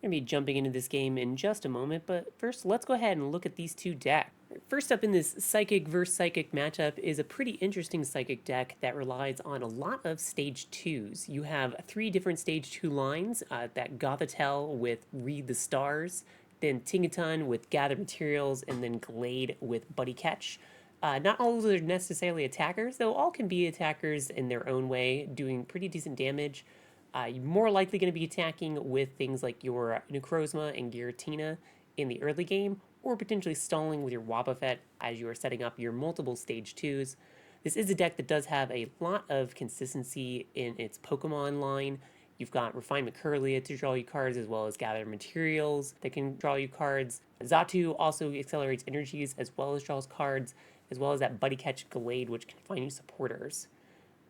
We're going to be jumping into this game in just a moment, but first let's go ahead and look at these two decks. First up in this Psychic versus Psychic matchup is a pretty interesting Psychic deck that relies on a lot of Stage 2s. You have 3 different Stage 2 lines, that Gothitelle with Read the Stars, then Tingaton with Gather Materials, and then Glade with Buddy Catch. Not all of those are necessarily attackers, though all can be attackers in their own way, doing pretty decent damage. You're more likely going to be attacking with things like your Necrozma and Giratina in the early game, or potentially stalling with your Wobbuffet as you are setting up your multiple stage 2s. This is a deck that does have a lot of consistency in its Pokemon line. You've got Refinement Curlia to draw you cards, as well as Gather Materials that can draw you cards. Xatu also accelerates energies as well as draws cards, as well as that Buddy Catch Glade, which can find you supporters.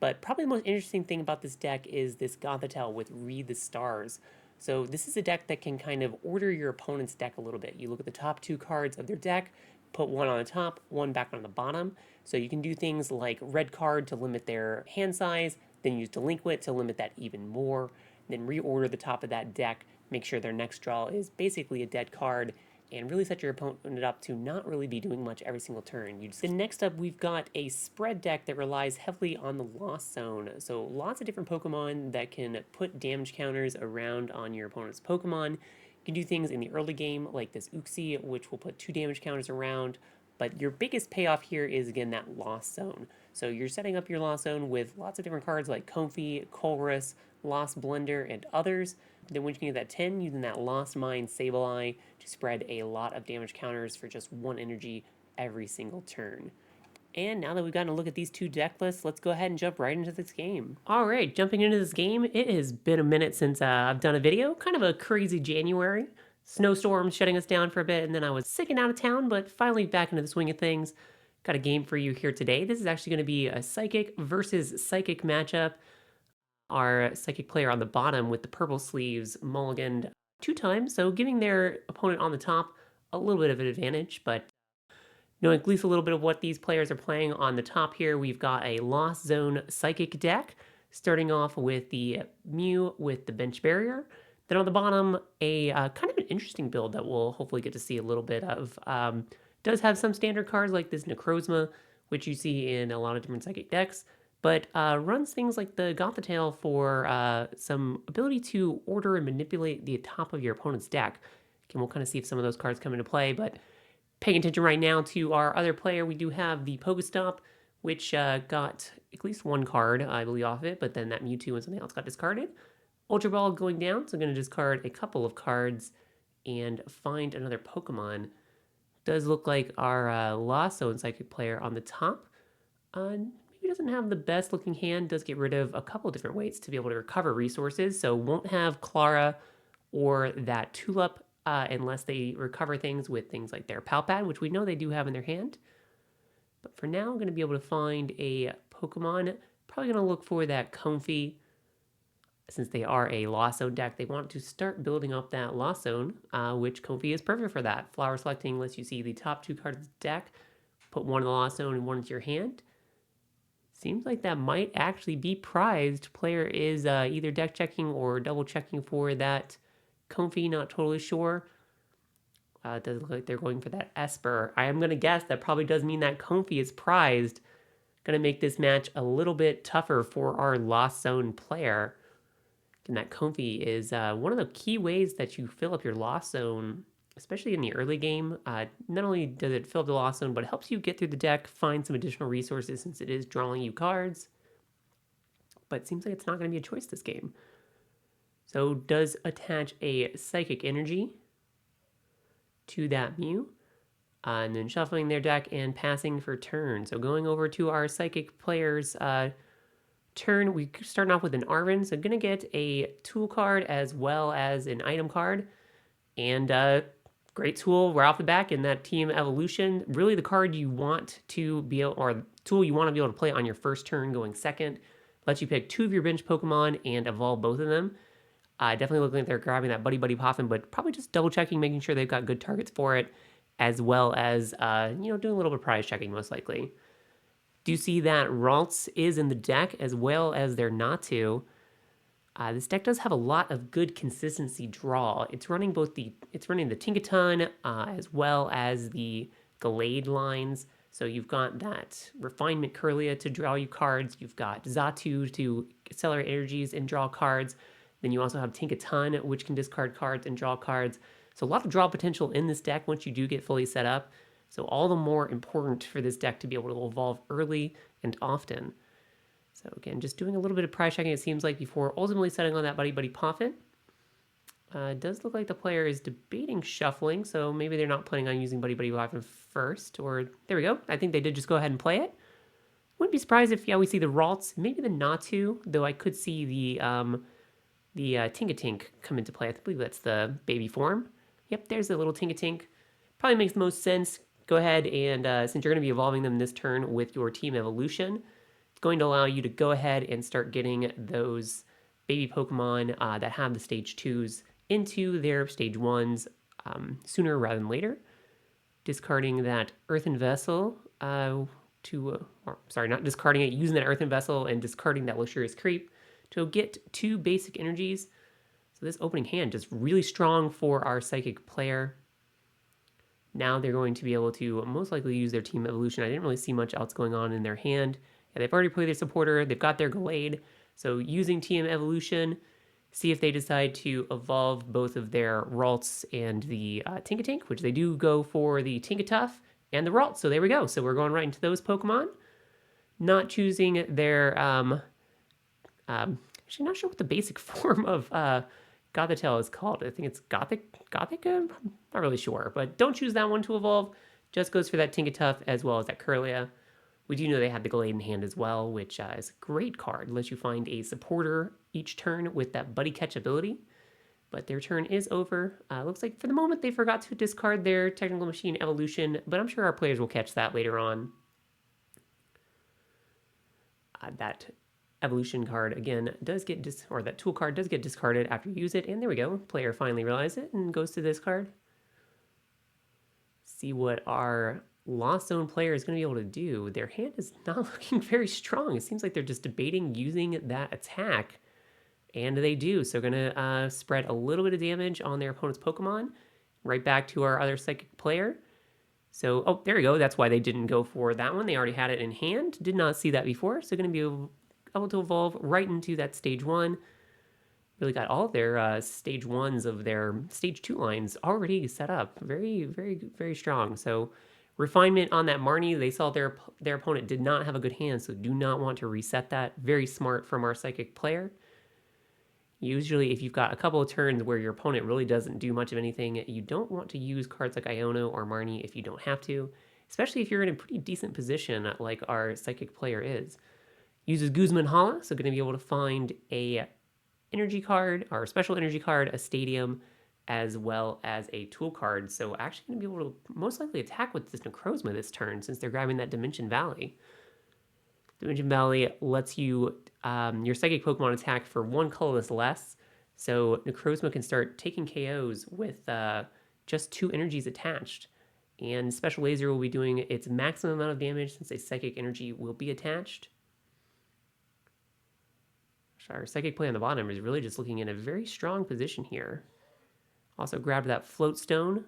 But probably the most interesting thing about this deck is this Gothitelle with Read the Stars. So this is a deck that can kind of order your opponent's deck a little bit. You look at the top 2 cards of their deck, put one on the top, one back on the bottom. So you can do things like red card to limit their hand size, then use delinquent to limit that even more, then reorder the top of that deck, make sure their next draw is basically a dead card, and really set your opponent up to not really be doing much every single turn. Then next up, we've got a spread deck that relies heavily on the Lost Zone. So lots of different Pokemon that can put damage counters around on your opponent's Pokemon. You can do things in the early game like this Uxie, which will put 2 damage counters around. But your biggest payoff here is, again, that Lost Zone. So you're setting up your Lost Zone with lots of different cards like Comfey, Colress, Lost Blender, and others. Then once you can get that 10, using that Lost Mine Sableye to spread a lot of damage counters for just 1 energy every single turn. And now that we've gotten a look at these 2 deck lists, let's go ahead and jump right into this game. Alright, jumping into this game, it has been a minute since I've done a video. Kind of a crazy January. Snowstorms shutting us down for a bit, and then I was sick and out of town, but finally back into the swing of things. Got a game for you here today. This is actually going to be a Psychic versus Psychic matchup. Our Psychic player on the bottom with the purple sleeves mulliganed 2 times, so giving their opponent on the top a little bit of an advantage, but knowing at least a little bit of what these players are playing on the top here, we've got a Lost Zone Psychic deck, starting off with the Mew with the Bench Barrier. Then on the bottom, a kind of an interesting build that we'll hopefully get to see a little bit of. Does have some standard cards like this Necrozma, which you see in a lot of different Psychic decks, but runs things like the Gothitelle for some ability to order and manipulate the top of your opponent's deck. And we'll kind of see if some of those cards come into play, but paying attention right now to our other player, we do have the Pokestop, which got at least 1 card, I believe, off it, but then that Mewtwo and something else got discarded. Ultra Ball going down, so I'm going to discard a couple of cards and find another Pokemon. Does look like our Lost Zone Psychic player on the top. Maybe doesn't have the best looking hand, does get rid of a couple different ways to be able to recover resources, so won't have Clara or that Tulip unless they recover things with things like their Palpad, which we know they do have in their hand. But for now, I'm going to be able to find a Pokemon. Probably going to look for that Comfey. Since they are a Lost Zone deck, they want to start building up that Lost Zone, which Comfey is perfect for that. Flower selecting lets you see the top 2 cards of the deck, put one in the Lost Zone and one into your hand. Seems like that might actually be prized. Player is either deck checking or double checking for that Comfey, not totally sure. It does look like they're going for that Esper. I am going to guess that probably does mean that Comfey is prized. Going to make this match a little bit tougher for our Lost Zone player. And that Comfey is one of the key ways that you fill up your Lost Zone, especially in the early game. Not only does it fill up the Lost Zone, but it helps you get through the deck, find some additional resources since it is drawing you cards. But it seems like it's not going to be a choice this game. So does attach a Psychic Energy to that Mew. And then shuffling their deck and passing for turn. So going over to our Psychic player's turn, we're starting off with an Arven. So I'm going to get a tool card as well as an item card. And great tool right off the back in that Team Evolution. Really the card you want to be able, or tool you want to be able to play on your first turn going second. Lets you pick 2 of your bench Pokemon and evolve both of them. Definitely looking like they're grabbing that Buddy Poffin, but probably just double checking, making sure they've got good targets for it, as well as, doing a little bit of prize checking most likely. Do you see that Ralts is in the deck as well as their Natu? This deck does have a lot of good consistency draw. It's running the Tinkaton as well as the Gallade lines. So you've got that Refinement Curlia to draw you cards. You've got Xatu to accelerate energies and draw cards. Then you also have Tinkaton, which can discard cards and draw cards. So a lot of draw potential in this deck once you do get fully set up. So all the more important for this deck to be able to evolve early and often. So again, just doing a little bit of prize checking, it seems like, before ultimately setting on that Buddy Buddy Poffin. It does look like the player is debating shuffling, so maybe they're not planning on using Buddy Buddy Poffin first. Or, there we go. I think they did just go ahead and play it. Wouldn't be surprised if, yeah, we see the Ralts, maybe the Natu, though I could see the Tinkatink come into play. I believe that's the baby form. Yep, there's the little Tinkatink. Probably makes the most sense. Go ahead and, since you're going to be evolving them this turn with your team evolution, it's going to allow you to go ahead and start getting those baby Pokemon that have the stage 2s into their stage 1s sooner rather than later. Discarding that Earthen Vessel not discarding it, using that Earthen Vessel and discarding that Luxurious Creep to get 2 basic energies. So this opening hand just really strong for our Psychic player. Now they're going to be able to most likely use their Team Evolution. I didn't really see much else going on in their hand. Yeah, they've already played their supporter. They've got their Gallade. So using Team Evolution, see if they decide to evolve both of their Ralts and the Tinkatink, which they do go for the Tinkatuff and the Ralt. So there we go. So we're going right into those Pokemon. Not choosing their, actually not sure what the basic form of Gothitelle is called. I think it's Gothica? I'm not really sure, but don't choose that one to evolve. Just goes for that Tinkatuff as well as that Curlia. We do know they have the Gallade in hand as well, which is a great card. Lets you find a supporter each turn with that Buddy Catch ability. But their turn is over. Looks like for the moment they forgot to discard their Technical Machine Evolution, but I'm sure our players will catch that later on. That Evolution card again does get that tool card does get discarded after you use it, and there we go. Player finally realized it and goes to this card. See what our Lost Zone player is going to be able to do. Their hand is not looking very strong. It seems like they're just debating using that attack, and they do. So going to spread a little bit of damage on their opponent's Pokemon. Right back to our other Psychic player. So, oh, there we go. That's why they didn't go for that one. They already had it in hand. Did not see that before. So going to be able to evolve right into that stage 1. Really got all of their stage 1s of their stage 2 lines already set up. Very, very, very strong. So refinement on that Marnie. They saw their opponent did not have a good hand, so do not want to reset that. Very smart from our Psychic player. Usually, if you've got a couple of turns where your opponent really doesn't do much of anything, you don't want to use cards like Iono or Marnie if you don't have to, especially if you're in a pretty decent position like our Psychic player is. Uses Guzma and Hala, so going to be able to find a energy card, or a special energy card, a stadium, as well as a tool card. So actually going to be able to most likely attack with this Necrozma this turn, since they're grabbing that Dimension Valley. Dimension Valley lets you, your Psychic Pokemon attack for 1 colorless less, so Necrozma can start taking KOs with just 2 energies attached. And Special Laser will be doing its maximum amount of damage since a Psychic Energy will be attached. Our Psychic play on the bottom is really just looking in a very strong position here. Also grabbed that Float Stone.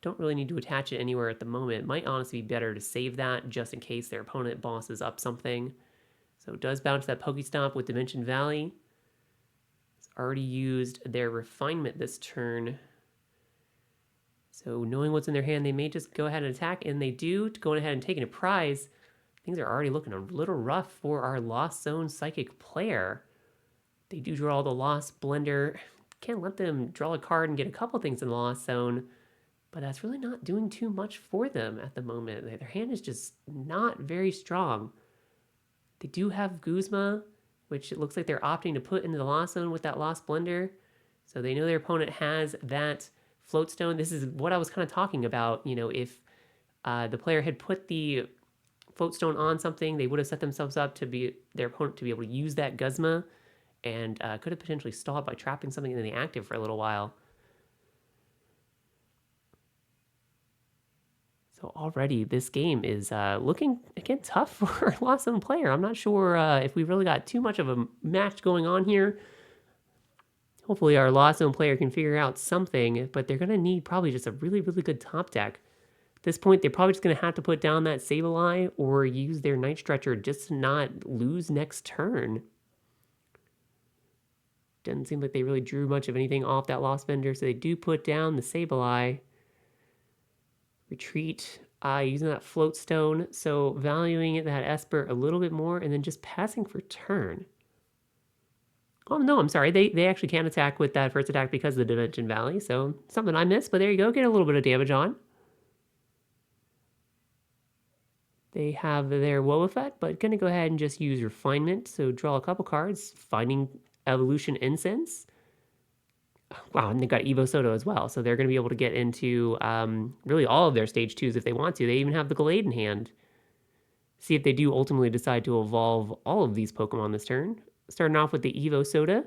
Don't really need to attach it anywhere at the moment. Might honestly be better to save that just in case their opponent bosses up something. So it does bounce that Pokestop with Dimension Valley. It's already used their Refinement this turn. So knowing what's in their hand, they may just go ahead and attack, and they do, going ahead and taking a prize. Things are already looking a little rough for our Lost Zone Psychic player. They do draw the Lost Blender. Can't let them draw a card and get a couple things in the Lost Zone, but that's really not doing too much for them at the moment. Their hand is just not very strong. They do have Guzma, which it looks like they're opting to put into the Lost Zone with that Lost Blender. So they know their opponent has that Float Stone. This is what I was kind of talking about. You know, if the player had put the Float Stone on something, they would have set themselves up to be their opponent to be able to use that Guzma, and could have potentially stalled by trapping something in the active for a little while. So already this game is looking, again, tough for a Lost Zone player. I'm not sure if we've really got too much of a match going on here. Hopefully our Lost Zone player can figure out something, but they're going to need probably just a really, really good top deck. At this point, they're probably just going to have to put down that Sableye or use their Night Stretcher just to not lose next turn. Doesn't seem like they really drew much of anything off that Lost Vendor, so they do put down the Sableye. Retreat, using that Float Stone, so valuing that Esper a little bit more and then just passing for turn. Oh, no, I'm sorry. They actually can attack with that first attack because of the Dimension Valley, so something I missed, but there you go. Get a little bit of damage on. They have their Woe effect, but going to go ahead and just use Refinement, so draw a couple cards, finding Evolution Incense. Wow, and they got Evo Soto as well, so they're going to be able to get into really all of their stage 2s if they want to. They even have the Gallade in hand. See if they do ultimately decide to evolve all of these Pokemon this turn. Starting off with the Evo Soda.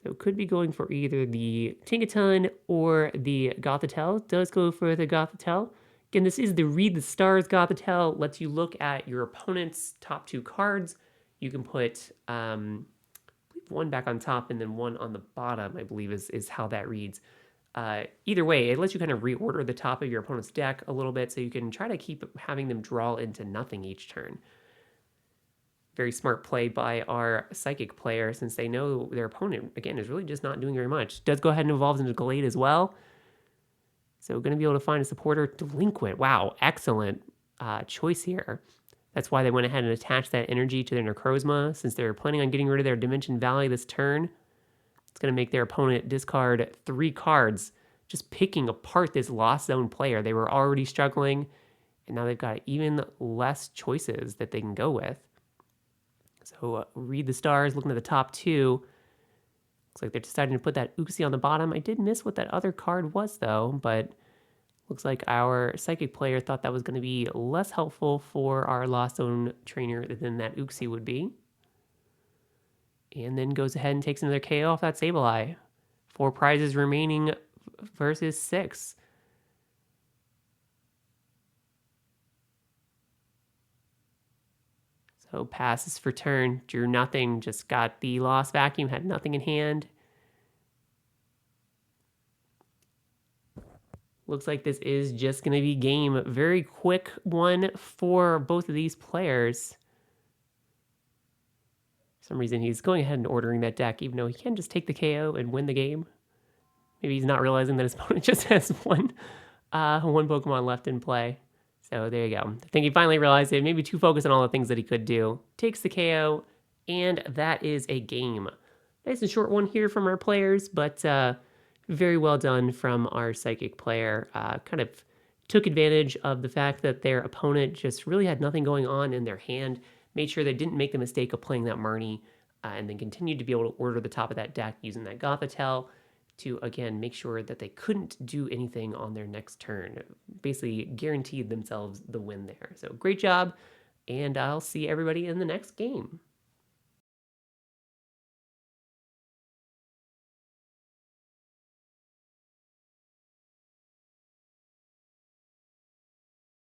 So could be going for either the Tinkaton or the Gothitelle. Does go for the Gothitelle. Again, this is the Read the Stars Gothitelle. Lets you look at your opponent's top 2 cards. You can put one back on top and then one on the bottom, I believe is how that reads. Either way, it lets you kind of reorder the top of your opponent's deck a little bit so you can try to keep having them draw into nothing each turn. Very smart play by our Psychic player since they know their opponent, again, is really just not doing very much. Does go ahead and evolves into Gallade as well. So going to be able to find a supporter. Delinquent. Wow, excellent choice here. That's why they went ahead and attached that energy to their Necrozma, since they're planning on getting rid of their Dimension Valley this turn. It's going to make their opponent discard 3 cards, just picking apart this Lost Zone player. They were already struggling, and now they've got even less choices that they can go with. So Read the Stars, looking at the top 2. Looks like they're deciding to put that Uxie on the bottom. I did miss what that other card was, though, but looks like our Psychic player thought that was going to be less helpful for our Lost Zone trainer than that Uxie would be. And then goes ahead and takes another KO off that Sableye. 4 prizes remaining versus 6. So passes for turn, drew nothing, just got the Lost Vacuum, had nothing in hand. Looks like this is just going to be game. Very quick one for both of these players. For some reason, he's going ahead and ordering that deck, even though he can just take the KO and win the game. Maybe he's not realizing that his opponent just has one Pokemon left in play. So there you go. I think he finally realized it. Maybe too focused on all the things that he could do. Takes the KO, and that is a game. Nice and short one here from our players, but very well done from our Psychic player. Kind of took advantage of the fact that their opponent just really had nothing going on in their hand. Made sure they didn't make the mistake of playing that Marnie, and then continued to be able to order the top of that deck using that Gothitelle to, again, make sure that they couldn't do anything on their next turn. Basically guaranteed themselves the win there. So great job, and I'll see everybody in the next game.